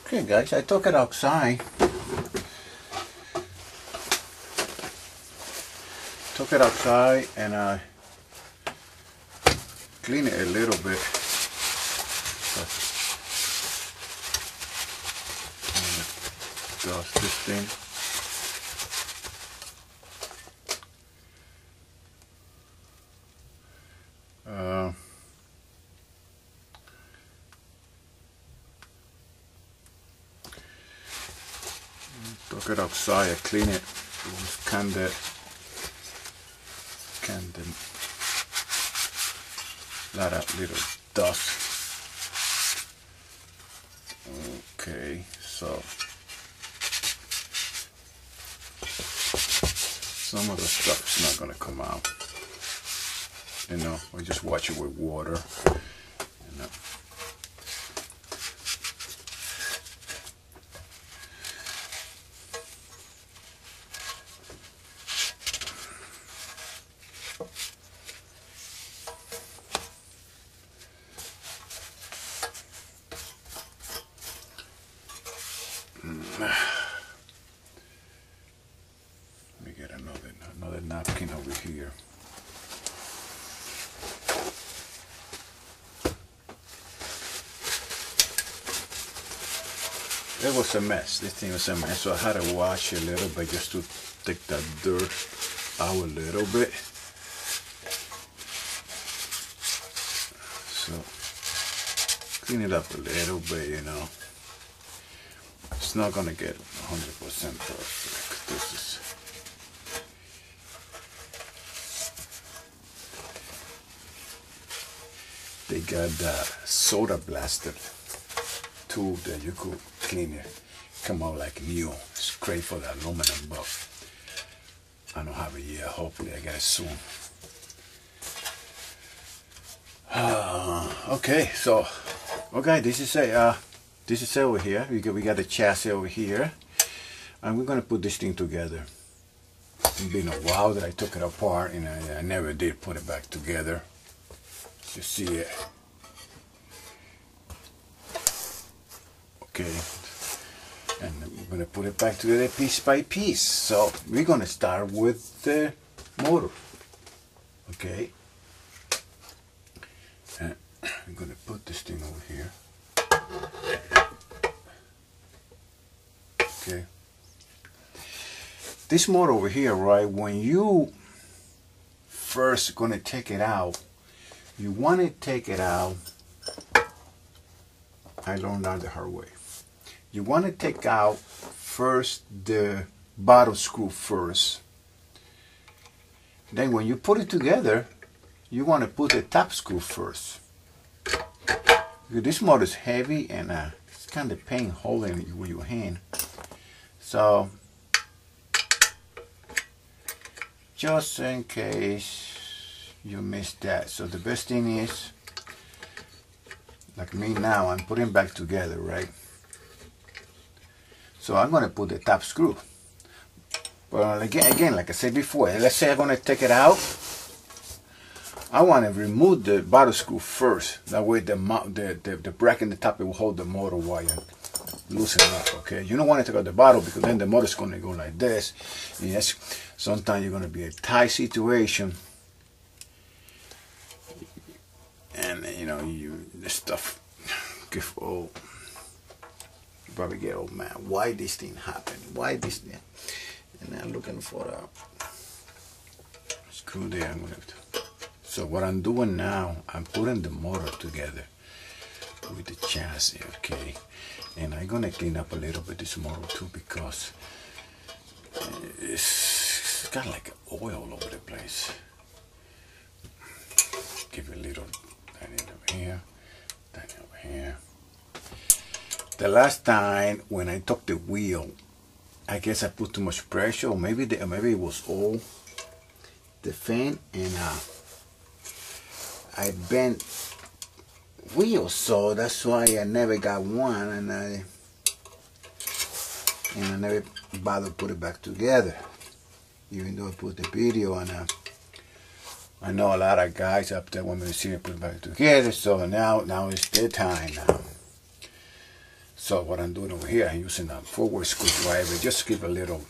Okay guys, I took it outside. Took it outside and I cleaned it a little bit. Dust this thing. Took it outside, I clean it. It was kinda lot of little dust. Okay, so some of the stuff is not gonna come out. You know, we just wash it with water. You know. Let me get another napkin over here. It was a mess. This thing was a mess, so I had to wash a little bit just to take that dirt out a little bit. So clean it up a little bit, you know. It's not gonna get 100% perfect. This is they got the soda blaster tool that you could clean it, come out like new. It's great for the aluminum, but I don't have it yet. Hopefully I get it soon. Okay, so okay, this is over here. We got the chassis over here, and we're gonna put this thing together. It's been a while that I took it apart, and I never did put it back together. You see it. Okay, and we're gonna put it back together piece by piece. So we're gonna start with the motor. Okay, and I'm gonna put this thing over here. Okay, this motor over here, right? When you first gonna take it out, you want to take it out. I learned that the hard way. You want to take out first the bottom screw first. Then when you put it together, you want to put the top screw first. Because this motor is heavy and it's kind of pain holding it with your hand. So just in case you missed that, so the best thing is, like me now, I'm putting back together, right? So I'm gonna put the top screw. But again, like I said before, let's say I'm gonna take it out. I want to remove the bottom screw first. That way the bracket in the top, it will hold the motor while you loosen it up. Okay, you don't want to take out the bottom because then the motor's gonna go like this. Yes, sometimes you're gonna be in a tight situation. And you know, the stuff give old. You probably get, oh man, why this thing happened? Why this thing? And I'm looking for a screw there. So what I'm doing now, I'm putting the motor together with the chassis, okay? And I'm gonna clean up a little bit this motor too, because it's got like oil all over the place. Give it a little. Over here, that over here. The last time when I took the wheel, I guess I put too much pressure, or maybe it was all the fan, and I bent wheel, so that's why I never got one, and I never bothered to put it back together, even though I put the video on. I know a lot of guys up there want me to see me put it back together, so now it's their time now. So what I'm doing over here, I'm using a forward screwdriver, just give a little,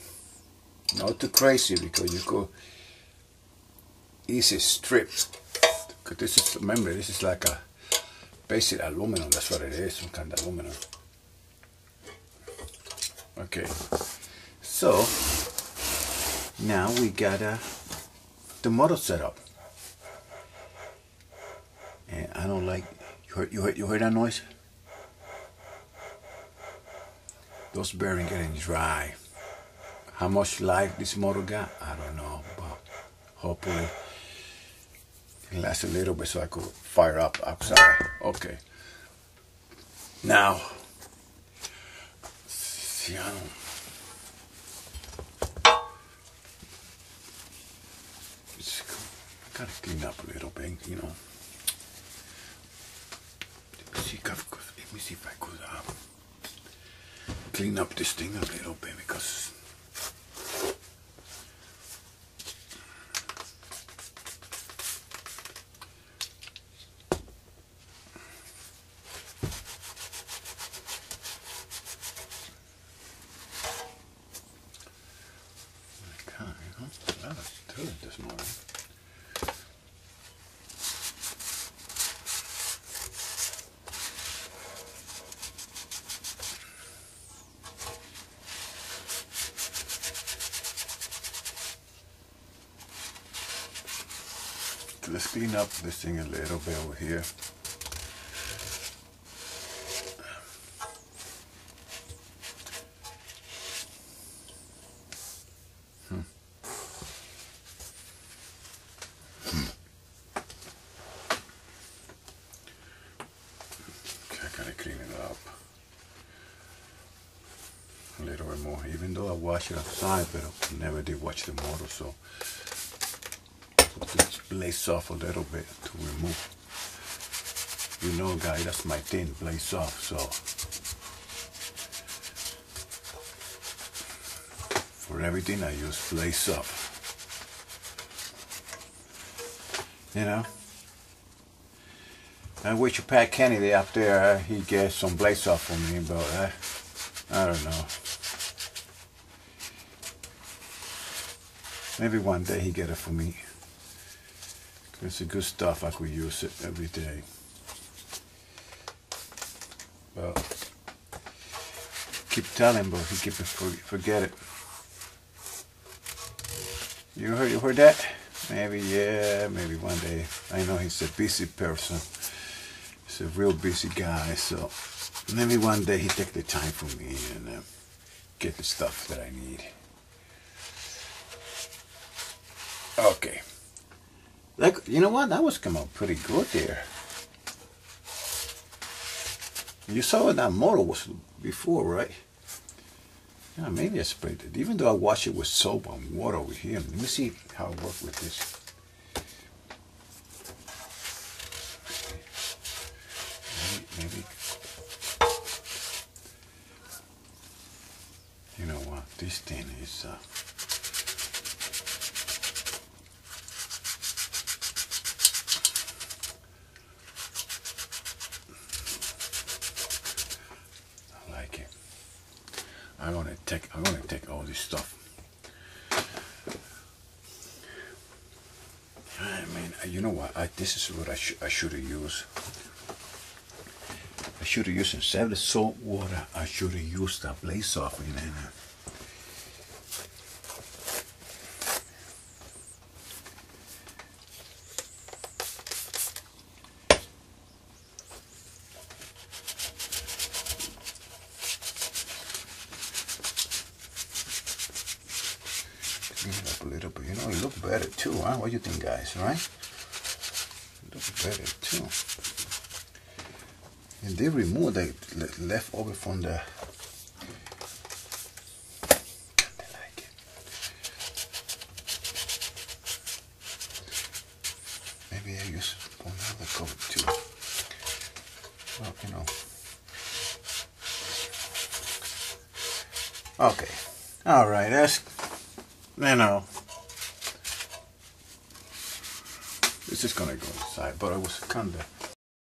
not too crazy, because you could easy strip. Because this is, remember, this is like a basic aluminum, that's what it is, some kind of aluminum. Okay, so now we got the motor set up. And I don't like, you heard that noise? Those bearings getting dry. How much life this motor got? I don't know, but hopefully it lasts a little bit so I could fire up outside. Okay. Now, see, I gotta clean up a little bit, you know. Let me see if I could clean up this thing a little bit, because I was doing this morning. Let's clean up this thing a little bit over here. Okay, I gotta clean it up a little bit more, even though I wash it outside, but I never did wash the motor, so just blaze off a little bit to remove. You know, guys, that's my thing, blaze off. So for everything I use blaze off. You know, I wish Pat Kennedy up there he gets some blaze off for me, but I don't know. Maybe one day he get it for me. It's a good stuff. I could use it every day. But keep telling him, but he keep forget it. You heard that? Maybe, yeah, maybe one day. I know he's a busy person. He's a real busy guy, so maybe one day he take the time for me and get the stuff that I need. Okay. Like, you know what? That was come out pretty good there. You saw what that motor was before, right? Yeah, maybe I sprayed it. Even though I wash it with soap and water over here. Let me see how it works with this. Maybe. You know what? This thing is... I'm gonna take all this stuff. I mean, you know what? This is what I should have used. I should have used, instead of the salt water, I should have used that blaze softener. Up a little bit, you know, it look better too, huh? What do you think, guys? Right? It looks better too. And they remove the leftover from the. Kinda like it. Maybe I use another coat too. Well, you know. Okay. All right. That's. You know, this is gonna go inside, but I was kinda